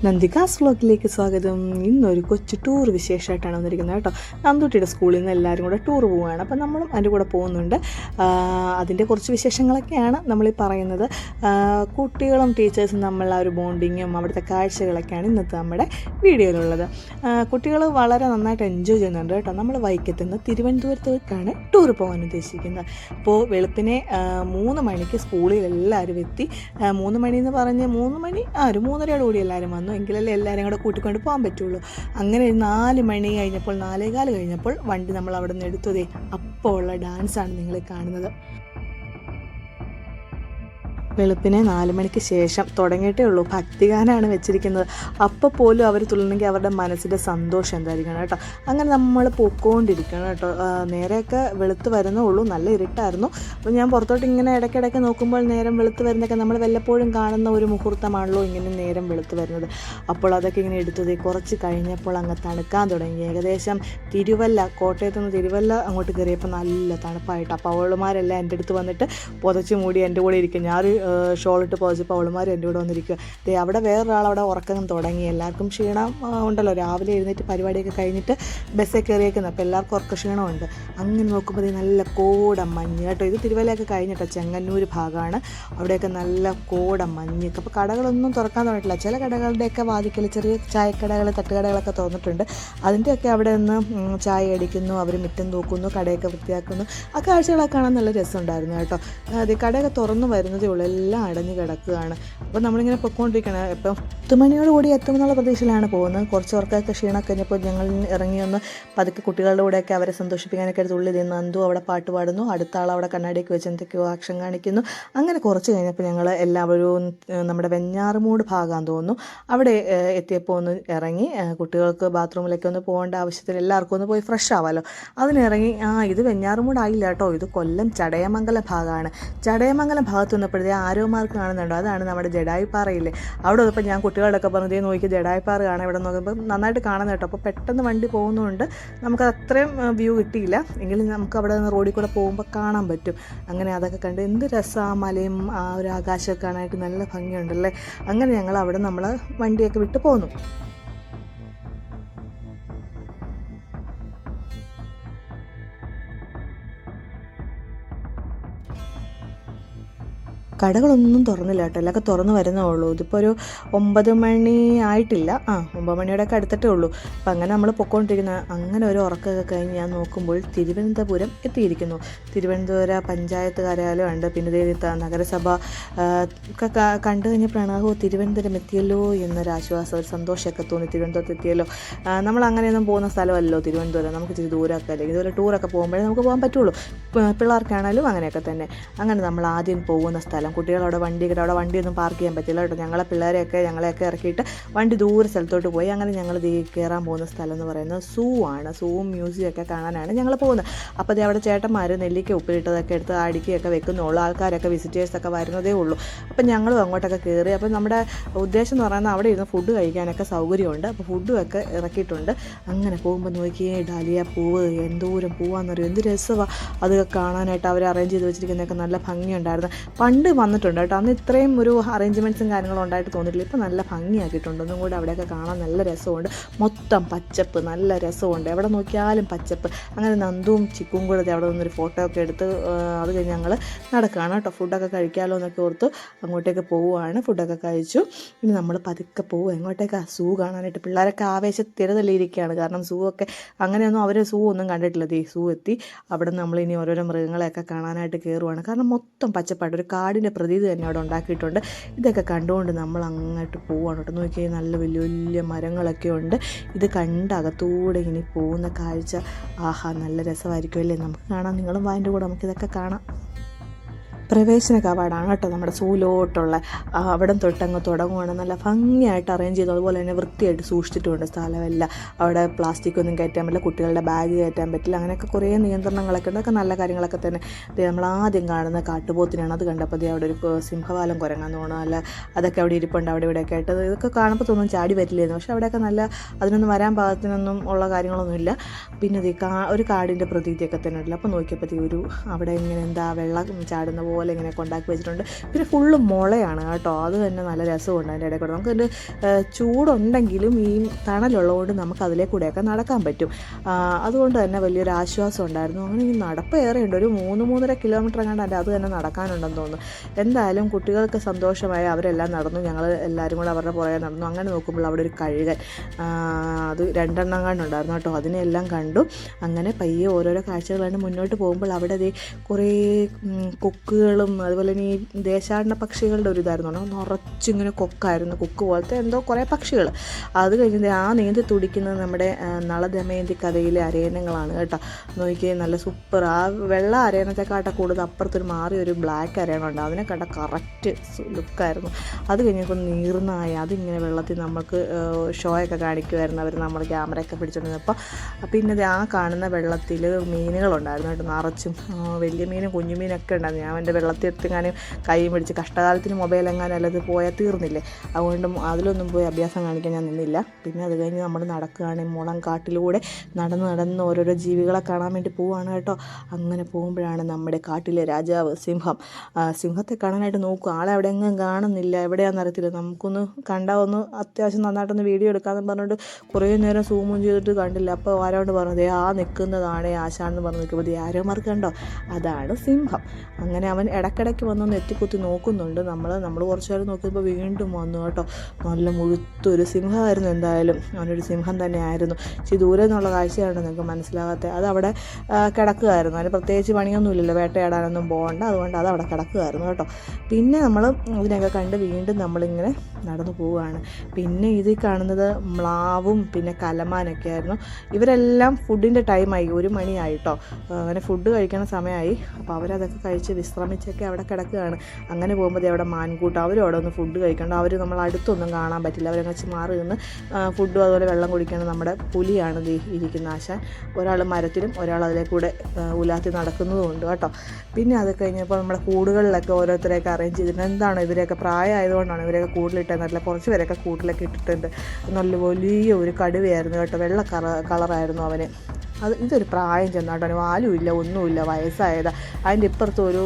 നന്ദികാസ് വ്ലോഗിലേക്ക് സ്വാഗതം. ഇന്നൊരു കൊച്ചു ടൂർ വിശേഷമായിട്ടാണ് വന്നിരിക്കുന്നത് കേട്ടോ. നന്ദുട്ടിയുടെ സ്കൂളിൽ നിന്ന് എല്ലാവരും കൂടെ ടൂർ പോവുകയാണ്. അപ്പം നമ്മളും അതിൻ്റെ കൂടെ പോകുന്നുണ്ട്. അതിൻ്റെ കുറച്ച് വിശേഷങ്ങളൊക്കെയാണ് നമ്മളീ പറയുന്നത്. കുട്ടികളും ടീച്ചേഴ്സും തമ്മിലുള്ള ഒരു ബോണ്ടിങ്ങും അവിടുത്തെ കാഴ്ചകളൊക്കെയാണ് ഇന്നത്തെ നമ്മുടെ വീഡിയോയിലുള്ളത്. കുട്ടികൾ വളരെ നന്നായിട്ട് എൻജോയ് ചെയ്യുന്നുണ്ട് കേട്ടോ. നമ്മൾ വൈക്കത്ത് നിന്ന് തിരുവനന്തപുരത്തേക്കാണ് ടൂർ പോകാൻ ഉദ്ദേശിക്കുന്നത്. അപ്പോൾ വെളുപ്പിനെ 3 മണിക്ക് സ്കൂളിൽ എല്ലാവരും എത്തി. 3 മണി എന്ന് പറഞ്ഞ് 3 മണി ഒരു 3:30 കൂടി എല്ലാവരും വന്നു. എങ്കിലല്ലേ എല്ലാവരും കൂടെ കൂട്ടിക്കൊണ്ട് പോകാൻ പറ്റുള്ളൂ. അങ്ങനെ 4 മണി കഴിഞ്ഞപ്പോൾ 4:15 കഴിഞ്ഞപ്പോൾ വണ്ടി നമ്മൾ അവിടെ നിന്ന് എടുത്തതേ അപ്പോൾ ഉള്ള ഡാൻസാണ് നിങ്ങൾ കാണുന്നത്. വെളുപ്പിനെ 4 മണിക്ക് ശേഷം തുടങ്ങിയിട്ടേ ഉള്ളൂ. ഭക്തിഗാനാണ് വെച്ചിരിക്കുന്നത്. അപ്പോൾ പോലും അവർ തുള്ളണമെങ്കിൽ അവരുടെ മനസ്സിൻ്റെ സന്തോഷം എന്തായിരിക്കണം കേട്ടോ. അങ്ങനെ നമ്മൾ പൊക്കോണ്ടിരിക്കണം കേട്ടോ. നേരെയൊക്കെ വെളുത്ത് വരുന്നേ ഉള്ളൂ. നല്ല ഇരുട്ടായിരുന്നു. അപ്പോൾ ഞാൻ പുറത്തോട്ട് ഇങ്ങനെ ഇടയ്ക്കിടയ്ക്ക് നോക്കുമ്പോൾ നേരം വെളുത്ത് വരുന്നതൊക്കെ നമ്മൾ വല്ലപ്പോഴും കാണുന്ന ഒരു മുഹൂർത്തമാണല്ലോ ഇങ്ങനെ നേരം വെളുത്ത് വരുന്നത്. അപ്പോൾ അതൊക്കെ ഇങ്ങനെ എടുത്തത് കുറച്ച് കഴിഞ്ഞപ്പോൾ അങ്ങ് തണുക്കാൻ തുടങ്ങി. ഏകദേശം കോട്ടയത്ത് നിന്ന് തിരുവല്ല അങ്ങോട്ട് കയറിയപ്പോൾ നല്ല തണുപ്പായിട്ട്. അപ്പോൾ അവളുമാരെല്ലാം എൻ്റെ അടുത്ത് വന്നിട്ട് പുതച്ച് മൂടി എൻ്റെ കൂടെ ഇരിക്കും. ഞാൻ ഷോളിട്ട് പോയപ്പോൾ അവളുമാർ എൻ്റെ കൂടെ വന്നിരിക്കുക. അവിടെ വേറൊരാൾ അവിടെ ഉറക്കം തുടങ്ങി. എല്ലാവർക്കും ക്ഷീണം ഉണ്ടല്ലോ, രാവിലെ എഴുന്നേറ്റ് പരിപാടിയൊക്കെ കഴിഞ്ഞിട്ട് ബസ്സൊക്കെ കയറിയേക്കുന്നത്. അപ്പോൾ എല്ലാവർക്കും ഉറക്ക ക്ഷീണമുണ്ട്. അങ്ങനെ നോക്കുമ്പോൾ നല്ല കോട മഞ്ഞ് കേട്ടോ. ഇത് തിരുവല്ലയൊക്കെ കഴിഞ്ഞിട്ടോ, ചെങ്ങന്നൂർ ഭാഗമാണ്. അവിടെയൊക്കെ നല്ല കോട മഞ്ഞ്. അപ്പോൾ കടകളൊന്നും തുറക്കാൻ തുടങ്ങിയിട്ടില്ല. ചില കടകളുടെയൊക്കെ വാതിക്കൽ ചെറിയ ചായക്കടകൾ തട്ടുകടകളൊക്കെ തുറന്നിട്ടുണ്ട്. അതിൻ്റെയൊക്കെ അവിടെ നിന്ന് ചായ അടിക്കുന്നു, അവർ മുറ്റം തൂക്കുന്നു, കടയൊക്കെ വൃത്തിയാക്കുന്നു. ആ കാഴ്ചകളൊക്കെ കാണാൻ നല്ല രസമുണ്ടായിരുന്നു കേട്ടോ. അത് കടയൊക്കെ തുറന്നു വരുന്നതേ ഉള്ളൂ, എല്ലാം അടഞ്ഞു കിടക്കുകയാണ്. അപ്പോൾ നമ്മളിങ്ങനെ പൊയ്ക്കൊണ്ടിരിക്കണം. ഇപ്പം 10 മണിയോടുകൂടി എത്തുമെന്നുള്ള പ്രതീക്ഷയിലാണ് പോകുന്നത്. കുറച്ച് ഉറക്കമൊക്കെ ക്ഷീണം കഴിഞ്ഞപ്പോൾ ഞങ്ങൾ ഇറങ്ങി ഒന്ന് പതുക്കെ കുട്ടികളുടെ കൂടെയൊക്കെ അവരെ സന്തോഷിപ്പിക്കാനൊക്കെ തുള്ളി നിന്ന് നന്ദു അവിടെ പാട്ട് പാടുന്നു. അടുത്ത ആൾ അവിടെ കണ്ണാടിയൊക്കെ വെച്ച് എന്തൊക്കെയോ ആക്ഷൻ കാണിക്കുന്നു. അങ്ങനെ കുറച്ച് കഴിഞ്ഞപ്പോൾ ഞങ്ങൾ എല്ലാവരും നമ്മുടെ വെഞ്ഞാറുമൂട് ഭാഗമാണെന്ന് തോന്നുന്നു അവിടെ എത്തിയപ്പോൾ ഒന്ന് ഇറങ്ങി. കുട്ടികൾക്ക് ബാത്റൂമിലൊക്കെ ഒന്ന് പോകേണ്ട ആവശ്യത്തിന് എല്ലാവർക്കും ഒന്ന് പോയി ഫ്രഷ് ആവാമല്ലോ, അതിനിറങ്ങി. ഇത് വെഞ്ഞാറുമൂടായില്ല കേട്ടോ, ഇത് കൊല്ലം ചടയമംഗലം ഭാഗമാണ്. ചടയമംഗലം ഭാഗത്ത് വന്നപ്പോഴത്തേ ആരോമാർക്ക് കാണുന്നുണ്ടോ, അതാണ് നമ്മുടെ ജഡായുപ്പാറയില്ലേ. അവിടെ വന്നപ്പോൾ ഞാൻ കുട്ടികളൊക്കെ പറഞ്ഞതേ നോക്കി ജഡായുപ്പാറ കാണാൻ. ഇവിടെ നോക്കുമ്പോൾ നന്നായിട്ട് കാണുന്ന കേട്ടോ. അപ്പോൾ പെട്ടെന്ന് വണ്ടി പോകുന്നതുകൊണ്ട് നമുക്ക് അത്രയും വ്യൂ കിട്ടിയില്ല. എങ്കിലും നമുക്ക് അവിടെ നിന്ന് റോഡിൽ കൂടെ പോകുമ്പോൾ കാണാൻ പറ്റും. അങ്ങനെ അതൊക്കെ കണ്ട് എന്ത് രസമാണ്. ആ മലയും ആ ഒരു ആകാശമൊക്കെ കാണാനായിട്ട് നല്ല ഭംഗിയുണ്ടല്ലേ. അങ്ങനെ ഞങ്ങൾ അവിടെ നമ്മൾ വണ്ടിയൊക്കെ വിട്ട് പോന്നു. കടകളൊന്നും തുറന്നില്ല കേട്ടോ, എല്ലാം തുറന്ന് വരുന്നേ ഉള്ളൂ. ഇതിപ്പോൾ ഒരു 9 മണി ആയിട്ടില്ല, 9 മണിയോടൊക്കെ അടുത്തിട്ടേ ഉള്ളൂ. അപ്പം അങ്ങനെ നമ്മൾ പൊയ്ക്കൊണ്ടിരിക്കുന്ന അങ്ങനെ ഒരു ഉറക്കമൊക്കെ കഴിഞ്ഞ് ഞാൻ നോക്കുമ്പോൾ തിരുവനന്തപുരം എത്തിയിരിക്കുന്നു. തിരുവനന്തപുരം പഞ്ചായത്ത് കാര്യാലയമുണ്ട്, പിന്നെ നഗരസഭ ഒക്കെ കണ്ടു കഴിഞ്ഞപ്പോഴാണ് തിരുവനന്തപുരം എത്തിയല്ലോ എന്നൊരാശ്വാസം, ഒരു സന്തോഷമൊക്കെ തോന്നി. തിരുവനന്തപുരത്ത് എത്തിയല്ലോ. നമ്മൾ അങ്ങനെയൊന്നും പോകുന്ന സ്ഥലമല്ലോ തിരുവനന്തപുരം, നമുക്ക് ഇച്ചിരി ദൂരമൊക്കെ അല്ലെങ്കിൽ ഇതുപോലെ ടൂറൊക്കെ പോകുമ്പോഴേ നമുക്ക് പോകാൻ പറ്റുള്ളൂ. പിള്ളേർക്കാണേലും അങ്ങനെയൊക്കെ തന്നെ. അങ്ങനെ നമ്മൾ ആദ്യം പോകുന്ന സ്ഥലം, കുട്ടികളവിടെ വണ്ടിയൊന്നും പാർക്ക് ചെയ്യാൻ പറ്റില്ല കേട്ടോ. ഞങ്ങളെയൊക്കെ ഇറക്കിയിട്ട് വണ്ടി ദൂരെ സ്ഥലത്തോട്ട് പോയി. അങ്ങനെ ഞങ്ങൾ കയറാൻ പോകുന്ന സ്ഥലം എന്ന് പറയുന്നത് സൂ ആണ്. സൂവും മ്യൂസിയം ഒക്കെ കാണാനാണ് ഞങ്ങൾ പോകുന്നത്. അപ്പോൾ അവിടെ ചേട്ടന്മാർ നെല്ലിക്ക ഉപ്പിലിട്ടതൊക്കെ എടുത്ത് അടിക്കുകയൊക്കെ വെക്കുന്നുള്ളൂ. ആൾക്കാരൊക്കെ വിസിറ്റേഴ്സൊക്കെ വരുന്നതേ ഉള്ളൂ. അപ്പം ഞങ്ങളും അങ്ങോട്ടൊക്കെ കയറി. അപ്പം നമ്മുടെ ഉദ്ദേശം എന്ന് പറയുന്നത് അവിടെ ഇരുന്ന് ഫുഡ് കഴിക്കാനൊക്കെ സൗകര്യമുണ്ട്. അപ്പോൾ ഫുഡുമൊക്കെ ഇറക്കിയിട്ടുണ്ട്. അങ്ങനെ പോകുമ്പോൾ നോക്കിയേ ഡാലിയ പൂവ്, എന്തോരം പൂവാന്നറിയോ, എന്ത് രസമാണ് അതൊക്കെ കാണാനായിട്ട്. അവർ അറേഞ്ച് ചെയ്ത് വെച്ചിരിക്കുന്നതൊക്കെ നല്ല ഭംഗിയുണ്ടായിരുന്നു. പണ്ട് വന്നിട്ടുണ്ട് കേട്ടോ, അന്ന് ഇത്രയും ഒരു അറേഞ്ച്മെൻറ്റ്സും കാര്യങ്ങളും ഉണ്ടായിട്ട് തോന്നിയിട്ടില്ല. ഇപ്പോൾ നല്ല ഭംഗിയാക്കിയിട്ടുണ്ട്. ഒന്നും കൂടെ അവിടെയൊക്കെ കാണാൻ നല്ല രസമുണ്ട്. മൊത്തം പച്ചപ്പ്, നല്ല രസമുണ്ട്. എവിടെ നോക്കിയാലും പച്ചപ്പ്. അങ്ങനെ നന്ദുവും ചിക്കും കൂടെ അവിടെ നിന്നൊരു ഫോട്ടോ ഒക്കെ എടുത്ത് അത് കഴിഞ്ഞ് ഞങ്ങൾ നടക്കുകയാണ് കേട്ടോ. ഫുഡൊക്കെ കഴിക്കാമല്ലോ എന്നൊക്കെ ഓർത്ത് അങ്ങോട്ടേക്ക് പോവുകയാണ്. ഫുഡൊക്കെ കഴിച്ചു. ഇനി നമ്മൾ പതുക്കെ പോവുക എങ്ങോട്ടേക്കാണ്, സൂ കാണാനായിട്ട്. പിള്ളേരൊക്കെ ആവേശത്തിരതല്ലിയിരിക്കുകയാണ്. കാരണം സൂ ഒക്കെ അങ്ങനെയൊന്നും അവർ സൂ ഒന്നും കണ്ടിട്ടില്ല. സൂ എത്തി. അവിടെ നിന്ന് നമ്മളിനി ഓരോരോ മൃഗങ്ങളെയൊക്കെ കാണാനായിട്ട് കയറുവാണ്. കാരണം മൊത്തം പച്ചപ്പായിട്ട് ഒരു കാടിൻ്റെ പ്രതീതി തന്നെ അവിടെ ഉണ്ടാക്കിയിട്ടുണ്ട്. ഇതൊക്കെ കണ്ടുകൊണ്ട് നമ്മൾ അങ്ങോട്ട് പോവാണ് കേട്ടോ. നോക്കിയാൽ നല്ല വലിയ വലിയ മരങ്ങളൊക്കെ ഉണ്ട്. ഇത് കണ്ട് അകത്തൂടെ ഇനി പോകുന്ന കാഴ്ച നല്ല രസമായിരിക്കും അല്ലേ. നമുക്ക് കാണാം, നിങ്ങളും വാൻ്റെ കൂടെ നമുക്കിതൊക്കെ കാണാം. പ്രവേശന കവാടമാണ് കേട്ടോ നമ്മുടെ സൂലോട്ടുള്ള. അവിടെ തൊട്ടങ്ങ് തുടങ്ങുവാണ്. നല്ല ഭംഗിയായിട്ട് അറേഞ്ച് ചെയ്തു. അതുപോലെ തന്നെ വൃത്തിയായിട്ട് സൂക്ഷിച്ചിട്ടുമുണ്ട് സ്ഥലമെല്ലാം. അവിടെ പ്ലാസ്റ്റിക് ഒന്നും കയറ്റാൻ പറ്റില്ല, കുട്ടികളുടെ ബാഗ് കയറ്റാൻ പറ്റില്ല, അങ്ങനെയൊക്കെ കുറേ നിയന്ത്രണങ്ങളൊക്കെ ഉണ്ട്. അതൊക്കെ നല്ല കാര്യങ്ങളൊക്കെ തന്നെ. നമ്മൾ ആദ്യം കാണുന്ന കാട്ടുപോത്തിനാണ്. അത് കണ്ടപ്പോൾ അവിടെ ഒരു സിംഹവാലം കുരങ്ങാന്ന് തോന്നുന്നു. അല്ല അതൊക്കെ അവിടെ ഇരിപ്പുണ്ട് അവിടെ ഇവിടെയൊക്കെ ആയിട്ട്. ഇതൊക്കെ കാണുമ്പോൾ തോന്നും ചാടി വരില്ലായിരുന്നു. പക്ഷേ അവിടെയൊക്കെ നല്ല അതിനൊന്നും വരാൻ പാകത്തിനൊന്നും ഉള്ള കാര്യങ്ങളൊന്നുമില്ല. പിന്നെ ഒരു കാടിൻ്റെ പ്രതീതിയൊക്കെ തന്നെ ഉണ്ടല്ലോ. അപ്പോൾ നോക്കിയപ്പോഴത്തേക്ക് അവിടെ ഇങ്ങനെ എന്താ വെള്ളം ചാടുന്ന പോലെ പോലെ ഇങ്ങനെ കൊണ്ടാക്കി വെച്ചിട്ടുണ്ട്. പിന്നെ ഫുള്ള് മുളയാണ് കേട്ടോ, അത് തന്നെ നല്ല രസമുണ്ട്. അതിൻ്റെ ഇടയിൽ കൂടെ നമുക്കതിൻ്റെ ചൂടുണ്ടെങ്കിലും ഈ തണലുള്ളതുകൊണ്ട് നമുക്ക് അതിലേ കൂടെയൊക്കെ നടക്കാൻ പറ്റും. അതുകൊണ്ട് തന്നെ വലിയൊരു ആശ്വാസം ഉണ്ടായിരുന്നു. അങ്ങനെ ഈ നടപ്പ് ഏറെയുണ്ട്, ഒരു 3-3.5 കിലോമീറ്റർ എങ്ങാണ്ട് അത് തന്നെ നടക്കാനുണ്ടെന്ന് തോന്നുന്നു. എന്തായാലും കുട്ടികൾക്ക് സന്തോഷമായി, അവരെല്ലാം നടന്നു, ഞങ്ങൾ എല്ലാവരും കൂടെ അവരുടെ പുറകെ നടന്നു. അങ്ങനെ നോക്കുമ്പോൾ അവിടെ ഒരു കഴുകൻ, അത് 2 എണ്ണം കണ്ടുണ്ടായിരുന്നു കേട്ടോ, അതിനെല്ലാം കണ്ടു. അങ്ങനെ പയ്യെ ഓരോരോ കാഴ്ചകളാണ് മുന്നോട്ട് പോകുമ്പോൾ അവിടെ കുറേ കൊക്കുകളും അതുപോലെ തന്നെ ഈ ദേശാടന പക്ഷികളുടെ ഒരു ഇതായിരുന്നു, നിറച്ചിങ്ങനെ കൊക്കായിരുന്നു, കൊക്ക് പോലത്തെ എന്തോ കുറേ പക്ഷികൾ. അത് കഴിഞ്ഞ് ആ നീന്തി തുടിക്കുന്നത് നമ്മുടെ നളദമയന്തി കഥയിലെ അരയന്നങ്ങളാണ് കേട്ടോ. നോക്കിയേ, നല്ല സൂപ്പർ. ആ വെള്ള അരയണത്തെക്കാട്ട കൂടുതൽ അപ്പുറത്തൊരു മാറിയൊരു ബ്ലാക്ക് അരയണമുണ്ട്, അതിനെ കണ്ട കറക്റ്റ് ലുക്കായിരുന്നു. അത് കഴിഞ്ഞപ്പോൾ നീർനായ, അതിങ്ങനെ വെള്ളത്തിൽ നമുക്ക് ഷോയൊക്കെ കാണിക്കുമായിരുന്നു അവർ, നമ്മൾ ക്യാമറയൊക്കെ പിടിച്ചുകൊണ്ടിരുന്നപ്പോൾ. പിന്നെ ആ കാണുന്ന വെള്ളത്തിൽ മീനുകളുണ്ടായിരുന്നു കേട്ടോ, നിറച്ചും വലിയ മീനും കുഞ്ഞു മീനൊക്കെ ഉണ്ടായിരുന്നു. ഞാൻ എൻ്റെ വെള്ളത്തിൽ എത്തിങ്ങാനും കൈ പിടിച്ച്, കഷ്ടകാലത്തിന് മൊബൈൽ എങ്ങാനും അല്ലത് പോയാൽ തീർന്നില്ലേ, അതുകൊണ്ട് അതിലൊന്നും പോയി അഭ്യാസം കാണിക്കാൻ ഞാൻ നിന്നില്ല. പിന്നെ അത് കഴിഞ്ഞ് നമ്മൾ നടക്കുകയാണെങ്കിൽ മുളം കാട്ടിലൂടെ നടന്ന് ഓരോരോ ജീവികളെ കാണാൻ വേണ്ടി പോവുകയാണ് കേട്ടോ. അങ്ങനെ പോകുമ്പോഴാണ് നമ്മുടെ കാട്ടിലെ രാജാവ് സിംഹത്തെ കാണാനായിട്ട് നോക്കും. ആളെ അവിടെ എങ്ങും കാണുന്നില്ല, എവിടെയാണെന്ന് അറിയത്തില്ല. നമുക്കൊന്ന് കണ്ടാൽ ഒന്ന് അത്യാവശ്യം നന്നായിട്ടൊന്ന് വീഡിയോ എടുക്കാമെന്ന് പറഞ്ഞിട്ട് കുറേ നേരം സൂമും ചെയ്തിട്ട് കണ്ടില്ല. അപ്പോൾ ആരോട് പറഞ്ഞത് ആ നിൽക്കുന്നതാണ് ആശാനെന്ന് പറഞ്ഞ് നിൽക്കുമ്പോൾ ആരോമാർക്ക് കണ്ടോ, അതാണ് സിംഹം. അങ്ങനെ അവൻ ഇടയ്ക്കിടയ്ക്ക് വന്നൊന്ന് എത്തിക്കുത്തി നോക്കുന്നുണ്ട്. നമ്മൾ കുറച്ച് നേരം നോക്കിയപ്പോൾ വീണ്ടും വന്നു കേട്ടോ. നല്ല മുഴുത്തൊരു സിംഹമായിരുന്നു. എന്തായാലും അവനൊരു സിംഹം തന്നെയായിരുന്നു. പക്ഷേ ദൂരെ നിന്നുള്ള കാഴ്ചയാണ് നിങ്ങൾക്ക് മനസ്സിലാകാത്തത്. അതവിടെ കിടക്കുകയായിരുന്നു. അതിന് പ്രത്യേകിച്ച് പണിയൊന്നുമില്ലല്ലോ, വേട്ടയാടാനൊന്നും പോകണ്ട, അതുകൊണ്ട് അതവിടെ കിടക്കുകയായിരുന്നു കേട്ടോ. പിന്നെ നമ്മൾ ഇതിനൊക്കെ കണ്ട് വീണ്ടും നമ്മളിങ്ങനെ നടന്നു പോവുകയാണ്. പിന്നെ ഇതിൽ കാണുന്നത് മ്ലാവും പിന്നെ കലമാനൊക്കെ ആയിരുന്നു. ഇവരെല്ലാം ഫുഡിൻ്റെ ടൈമായി, 1 മണിയായിട്ടോ. അങ്ങനെ ഫുഡ് കഴിക്കണ സമയമായി. അപ്പോൾ അവരതൊക്കെ കഴിച്ച് വിശ്രമിച്ചൊക്കെ അവിടെ കിടക്കുകയാണ്. അങ്ങനെ പോകുമ്പോൾ അവിടെ മാൻകൂട്ടം, അവരും അവിടെ ഒന്ന് ഫുഡ് കഴിക്കണ്ട. അവർ നമ്മൾ അടുത്തൊന്നും കാണാൻ പറ്റില്ല, അവരങ്ങ് മാറി നിന്ന് ഫുഡും അതുപോലെ വെള്ളം കുടിക്കണം. നമ്മുടെ പുലിയാണ് ഇരിക്കുന്ന ആശാൻ. ഒരാൾ മരത്തിലും ഒരാൾ അതിലെ കൂടെ ഉലാത്തി നടക്കുന്നതുമുണ്ട് കേട്ടോ. പിന്നെ അത് കഴിഞ്ഞപ്പോൾ നമ്മുടെ കൂടുകളിലൊക്കെ ഓരോരുത്തരെയൊക്കെ അറേഞ്ച് ചെയ്തിട്ടുണ്ട്. എന്താണ് ഇവരെയൊക്കെ പ്രായമായതുകൊണ്ടാണ് ഇവരെയൊക്കെ കൂടുതലിട്ടെന്നറിയില്ല. കുറച്ച് പേരൊക്കെ കൂടുതലൊക്കെ ഇട്ടിട്ടുണ്ട്. നല്ല വലിയ ഒരു കടുവയായിരുന്നു കേട്ടോ, വെള്ള കളറായിരുന്നു അവന്. ഇതൊരു പ്രായം ചെന്നാട്ടോ, വാലുമില്ല ഒന്നുമില്ല, വയസ്സായതാണ്. അതിൻ്റെ ഇപ്പുറത്ത് ഒരു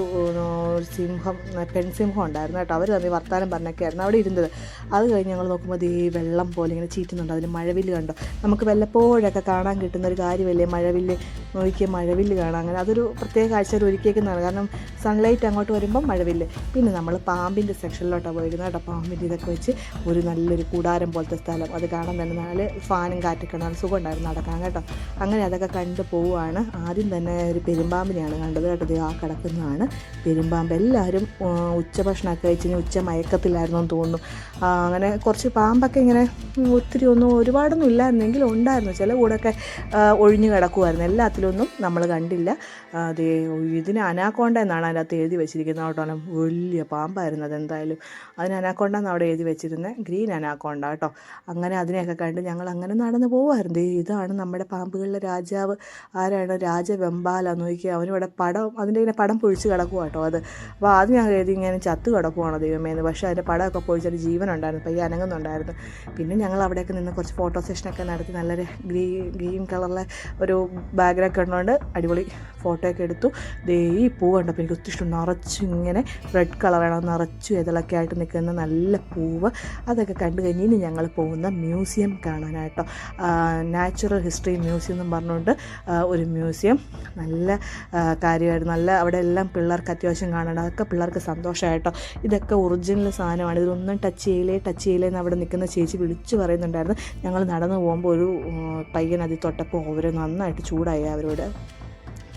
സിംഹം, പെൺസിംഹം ഉണ്ടായിരുന്നു കേട്ടോ. അവർ തമ്മിൽ വർത്താനം പറഞ്ഞൊക്കെ ആയിരുന്നു അവിടെ ഇരുന്നത്. അത് കഴിഞ്ഞ് ഞങ്ങൾ നോക്കുമ്പോൾ വെള്ളം പോലെ ഇങ്ങനെ ചീറ്റുന്നുണ്ട്. അതിൽ മഴവില്ല് കണ്ടോ, നമുക്ക് വല്ലപ്പോഴൊക്കെ കാണാൻ കിട്ടുന്ന ഒരു കാര്യമല്ലേ മഴവില്ല്. നോക്കിയ മഴവില്ല് കാണാം. അങ്ങനെ അതൊരു പ്രത്യേക കാഴ്ച ഒരുക്കിയേക്കുന്നതാണ്, കാരണം സൺലൈറ്റ് അങ്ങോട്ട് വരുമ്പം മഴവില്ല്. പിന്നെ നമ്മൾ പാമ്പിൻ്റെ സെക്ഷനിലോട്ടാണ് പോയിരിക്കുന്നത് കേട്ടോ. പാമ്പിൻ്റെ ഇതൊക്കെ വെച്ച് ഒരു നല്ലൊരു കൂടാരം പോലത്തെ സ്ഥലം, അത് കാണാൻ തന്നെ നാല് ഫാനും കാറ്റൊക്കെ നല്ല സുഖം ഉണ്ടായിരുന്നു നടക്കാൻ കേട്ടോ. അങ്ങനെ അതൊക്കെ കണ്ട് പോവുകയാണ്. ആദ്യം തന്നെ ഒരു പെരുമ്പാമ്പിനെയാണ് കണ്ടത് കേട്ടോ. ആ കിടക്കുന്നതാണ് പെരുമ്പാമ്പ്. എല്ലാവരും ഉച്ചഭക്ഷണമൊക്കെ കഴിച്ച് ഉച്ച മയക്കത്തിലായിരുന്നു എന്ന് തോന്നുന്നു. അങ്ങനെ കുറച്ച് പാമ്പൊക്കെ ഇങ്ങനെ ഒത്തിരി ഒരുപാടൊന്നും ഇല്ലായിരുന്നെങ്കിലും ഉണ്ടായിരുന്നു. ചില കൂടൊക്കെ ഒഴിഞ്ഞു കിടക്കുമായിരുന്നു. എല്ലാത്തിലൊന്നും നമ്മൾ കണ്ടില്ല. ഇതിന് അനാക്കോണ്ട എന്നാണ് അതിനകത്ത് എഴുതി വെച്ചിരിക്കുന്നത് കേട്ടോ. വലിയ പാമ്പായിരുന്നു അതെന്തായാലും. അതിന് അനാക്കോണ്ട എന്ന് അവിടെ എഴുതി വെച്ചിരുന്നത്, ഗ്രീൻ അനാക്കോണ്ട കേട്ടോ. അങ്ങനെ അതിനെയൊക്കെ കണ്ട് ഞങ്ങൾ അങ്ങനെ നടന്നു പോകുമായിരുന്നു. ഇതാണ് നമ്മുടെ പാമ്പുകളിലെ രാജാവ്. ആരാണ്? രാജവെമ്പാല. നോക്കിയാൽ അവനിവിടെ പടം, അതിൻ്റെ ഇങ്ങനെ പടം പൊഴിച്ച് കിടക്കുക കേട്ടോ. അപ്പോൾ ആദ്യം ഞാൻ കരുതി ഇങ്ങനെ ചത്ത് കിടക്കുവാണോ ദൈവമേന്ന്. പക്ഷേ അതിൻ്റെ പടമൊക്കെ പൊഴിച്ചൊരു ജീവനുണ്ടായിരുന്നു, പയ്യെ അനങ്ങുന്നുണ്ടായിരുന്നു. പിന്നെ ഞങ്ങൾ അവിടെയൊക്കെ നിന്ന് കുറച്ച് ഫോട്ടോ സെഷനൊക്കെ നടത്തി. നല്ലൊരു ഗ്രീൻ കളറിലെ ഒരു ബാക്ക്ഗ്രൗണ്ട് കണ്ടുകൊണ്ട് അടിപൊളി ഫോട്ടോയൊക്കെ എടുത്തു. ഈ പൂ കണ്ടപ്പോൾ എനിക്ക് ഒത്തിരി ഇഷ്ടം. നിറച്ചും ഇങ്ങനെ റെഡ് കളറാണ്, നിറച്ചും ഇതളൊക്കെ ആയിട്ട് നിൽക്കുന്ന നല്ല പൂവ്. അതൊക്കെ കണ്ടു കഴിഞ്ഞ് ഇനി ഞങ്ങൾ പോകുന്ന മ്യൂസിയം കാണാനായിട്ടോ. നാച്ചുറൽ ഹിസ്റ്ററി മ്യൂസിയം എന്നും പറഞ്ഞുകൊണ്ട് ഒരു മ്യൂസിയം. നല്ല കാര്യമായിരുന്നു. നല്ല അവിടെ എല്ലാം പിള്ളേർക്ക് അത്യാവശ്യം കാണേണ്ട, അതൊക്കെ പിള്ളേർക്ക് സന്തോഷമായിട്ടോ. ഇതൊക്കെ ഒറിജിനൽ സാധനമാണ്, ഇതൊന്നും ടച്ച് ചെയ്യില്ലേ എന്ന് അവിടെ നിൽക്കുന്ന ചേച്ചി വിളിച്ചു പറയുന്നുണ്ടായിരുന്നു. ഞങ്ങൾ നടന്നു പോകുമ്പോൾ ഒരു പയ്യൻ അതിൽ തൊട്ടപ്പോൾ അവർ നന്നായിട്ട് ചൂടായി. അവരോട്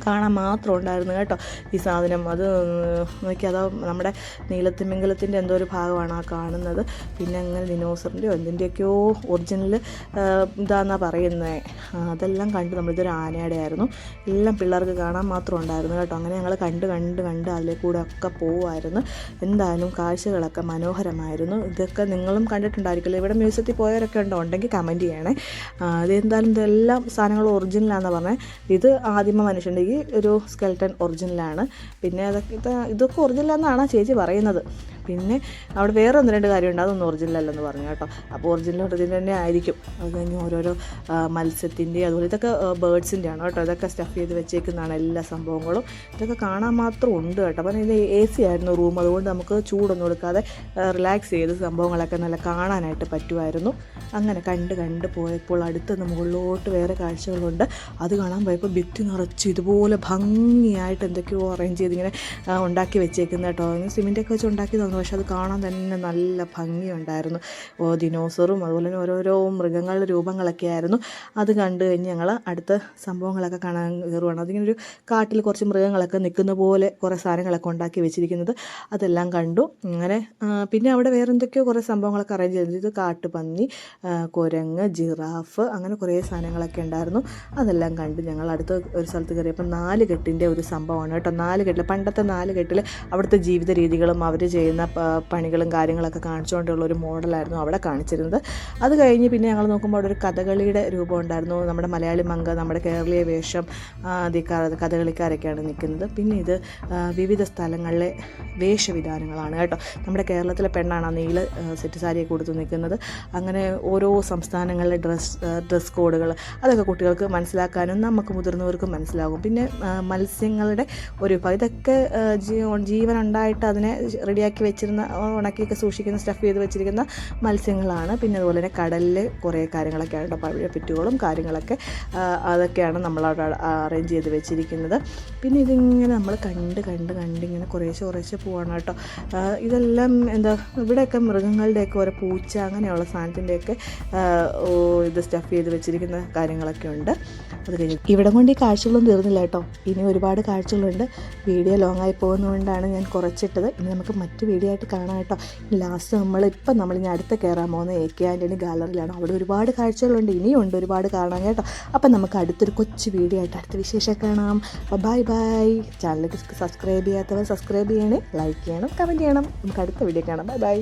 കാണാൻ മാത്രം ഉണ്ടായിരുന്നു കേട്ടോ ഈ സാധനം. അത് നോക്കിയാൽ അതോ നമ്മുടെ നീലത്തിമിംഗലത്തിൻ്റെ എന്തോ ഒരു ഭാഗമാണ് ആ കാണുന്നത്. പിന്നെ അങ്ങനെ ദിനോസറിൻ്റെയോ എന്തിൻ്റെയൊക്കെയോ ഒറിജിനൽ ഇതാണെന്നാണ് പറയുന്നത്. അതെല്ലാം കണ്ട് നമ്മളിതൊരു ആനയുടെ ആയിരുന്നു. എല്ലാം പിള്ളേർക്ക് കാണാൻ മാത്രം ഉണ്ടായിരുന്നു കേട്ടോ. അങ്ങനെ ഞങ്ങൾ കണ്ട് അതിലെ കൂടെ ഒക്കെ പോവുമായിരുന്നു. എന്തായാലും കാഴ്ചകളൊക്കെ മനോഹരമായിരുന്നു. ഇതൊക്കെ നിങ്ങളും കണ്ടിട്ടുണ്ടായിരിക്കില്ല. ഇവിടെ മ്യൂസിയത്തിൽ പോയവരൊക്കെ ഉണ്ടെങ്കിൽ കമൻറ്റ് ചെയ്യണേ. ഇതെന്തായാലും ഇതെല്ലാം സാധനങ്ങളും ഒറിജിനലാണെന്ന് പറഞ്ഞത്. ഇത് ആദിമ മനുഷ്യൻ്റെ ഈ ഒരു സ്കെൽട്ടൺ ഒറിജിനലാണ്. പിന്നെ ഇതൊക്കെ ഒറിജിനലാണെന്നാണ് ആ ചേച്ചി പറയുന്നത്. പിന്നെ അവിടെ വേറെ 1-2 കാര്യമുണ്ട്, അതൊന്നും ഒറിജിനലല്ലെന്ന് പറഞ്ഞു കേട്ടോ. അപ്പോൾ ഒറിജിനൽ തന്നെ ആയിരിക്കും. അത് കഴിഞ്ഞ് ഓരോരോ മത്സ്യത്തിൻ്റെ അതുപോലെ ഇതൊക്കെ ബേർഡ്സിൻ്റെ ആണ് കേട്ടോ. ഇതൊക്കെ സ്റ്റഫ് ചെയ്ത് വെച്ചേക്കുന്നതാണ് എല്ലാ സംഭവങ്ങളും. ഇതൊക്കെ കാണാൻ മാത്രം ഉണ്ട് കേട്ടോ. അപ്പം ഇത് AC ആയിരുന്നു റൂം, അതുകൊണ്ട് നമുക്ക് ചൂടൊന്നും എടുക്കാതെ റിലാക്സ് ചെയ്ത് സംഭവങ്ങളൊക്കെ നല്ല കാണാനായിട്ട് പറ്റുമായിരുന്നു. അങ്ങനെ കണ്ട് പോയപ്പോൾ അടുത്തുനിന്ന് മുകളിലോട്ട് വേറെ കാഴ്ചകളുണ്ട്. അത് കാണാൻ പോയപ്പോൾ ഭിത്തി നിറച്ച് ഇതുപോലെ ഭംഗിയായിട്ട് എന്തൊക്കെയോ അറേഞ്ച് ചെയ്ത് ഇങ്ങനെ ഉണ്ടാക്കി വെച്ചേക്കുന്ന കേട്ടോ. സിമെൻറ്റൊക്കെ വെച്ച് ഉണ്ടാക്കി തന്നു, പക്ഷെ അത് കാണാൻ തന്നെ നല്ല ഭംഗിയുണ്ടായിരുന്നു. ദിനോസറും അതുപോലെ തന്നെ ഓരോരോ മൃഗങ്ങളുടെ രൂപങ്ങളൊക്കെ ആയിരുന്നു. അത് കണ്ടു കഴിഞ്ഞ് ഞങ്ങൾ അടുത്ത സംഭവങ്ങളൊക്കെ കാണാൻ കയറുവാണ്. അതിങ്ങനെ ഒരു കാട്ടിൽ കുറച്ച് മൃഗങ്ങളൊക്കെ നിൽക്കുന്ന പോലെ കുറേ സാധനങ്ങളൊക്കെ ഉണ്ടാക്കി വെച്ചിരിക്കുന്നത് അതെല്ലാം കണ്ടു. അങ്ങനെ പിന്നെ അവിടെ വേറെ എന്തൊക്കെയോ കുറേ സംഭവങ്ങളൊക്കെ അറേഞ്ച് ചെയ്തിട്ടുണ്ട്. ഇത് കാട്ടുപന്നി, കുരങ്ങ്, ജിറാഫ്, അങ്ങനെ കുറേ സാധനങ്ങളൊക്കെ ഉണ്ടായിരുന്നു. അതെല്ലാം കണ്ട് ഞങ്ങൾ അടുത്ത ഒരു സ്ഥലത്ത് കയറിയപ്പോൾ 4 കെട്ടിൻ്റെ ഒരു സംഭവമാണ് കേട്ടോ. 4 കെട്ടിൽ, പണ്ടത്തെ 4 കെട്ടിൽ അവിടുത്തെ ജീവിത രീതികളും അവർ ചെയ്യുന്ന പണികളും കാര്യങ്ങളൊക്കെ കാണിച്ചുകൊണ്ടുള്ള ഒരു മോഡലായിരുന്നു അവിടെ കാണിച്ചിരുന്നത്. അത് കഴിഞ്ഞ് പിന്നെ ഞങ്ങൾ നോക്കുമ്പോൾ അവിടെ ഒരു കഥകളിയുടെ രൂപം ഉണ്ടായിരുന്നു. നമ്മുടെ മലയാളി മങ്ക, നമ്മുടെ കേരളീയ വേഷം, കഥകളിക്കാരൊക്കെയാണ് നിൽക്കുന്നത്. പിന്നെ ഇത് വിവിധ സ്ഥലങ്ങളിലെ വേഷവിധാനങ്ങളാണ് കേട്ടോ. നമ്മുടെ കേരളത്തിലെ പെണ്ണാണ് ആ നീല സെറ്റ് സാരിയൊക്കെ കൊടുത്ത് നിൽക്കുന്നത്. അങ്ങനെ ഓരോ സംസ്ഥാനങ്ങളിലെ ഡ്രസ് കോഡുകൾ അതൊക്കെ കുട്ടികൾക്ക് മനസ്സിലാക്കാനും നമുക്ക് മുതിർന്നവർക്കും മനസ്സിലാകും. പിന്നെ മത്സ്യങ്ങളുടെ ഒരു ഇതൊക്കെ ജീവനുണ്ടായിട്ട് അതിനെ റെഡിയാക്കി വെച്ചിരുന്ന, ഉണക്കിയൊക്കെ സൂക്ഷിക്കുന്ന, സ്റ്റഫ് ചെയ്ത് വെച്ചിരിക്കുന്ന മത്സ്യങ്ങളാണ്. പിന്നെ അതുപോലെ തന്നെ കടലിൽ കുറേ കാര്യങ്ങളൊക്കെയാണ് കേട്ടോ, പവിഴപ്പിറ്റുകളും കാര്യങ്ങളൊക്കെ അതൊക്കെയാണ് നമ്മളവിടെ അറേഞ്ച് ചെയ്ത് വെച്ചിരിക്കുന്നത്. പിന്നെ ഇതിങ്ങനെ നമ്മൾ കണ്ട് ഇങ്ങനെ കുറേശ്ശെ പോവാണ് കേട്ടോ. ഇതെല്ലാം ഇവിടെയൊക്കെ മൃഗങ്ങളുടെയൊക്കെ ഓരോ പൂച്ച അങ്ങനെയുള്ള സാധനത്തിൻ്റെയൊക്കെ ഇത് സ്റ്റഫ് ചെയ്ത് വെച്ചിരിക്കുന്ന കാര്യങ്ങളൊക്കെ ഉണ്ട്. അത് കഴിഞ്ഞ് ഇവിടെ കൊണ്ട് ഈ കാഴ്ചകളൊന്നും തീർന്നില്ല കേട്ടോ. ഇനി ഒരുപാട് കാഴ്ചകളുണ്ട്. വീഡിയോ ലോങ്ങായി പോകുന്നതുകൊണ്ടാണ് ഞാൻ കുറച്ചിട്ടത്. ഇനി നമുക്ക് മറ്റു വീഡിയോ ആയിട്ട് കാണാം കേട്ടോ. ലാസ്റ്റ് നമ്മളിനി അടുത്ത കയറാൻ പോകുന്ന AK ആൻ്റണി ഗാലറിയിലാണ്. അവിടെ ഒരുപാട് കാഴ്ചകളുണ്ട്, ഇനിയുണ്ട് ഒരുപാട് കാണാൻ കേട്ടോ. അപ്പം നമുക്ക് അടുത്തൊരു കൊച്ചു വീഡിയോ ആയിട്ട് അടുത്ത വിശേഷം കാണാം. ബൈ. ചാനലിലേക്ക് സബ്സ്ക്രൈബ് ചെയ്യാത്തവർ സബ്സ്ക്രൈബ് ചെയ്യണേ, ലൈക്ക് ചെയ്യണം, കമൻറ്റ് ചെയ്യണം. നമുക്ക് അടുത്ത വീഡിയോ കാണാം. ബൈ.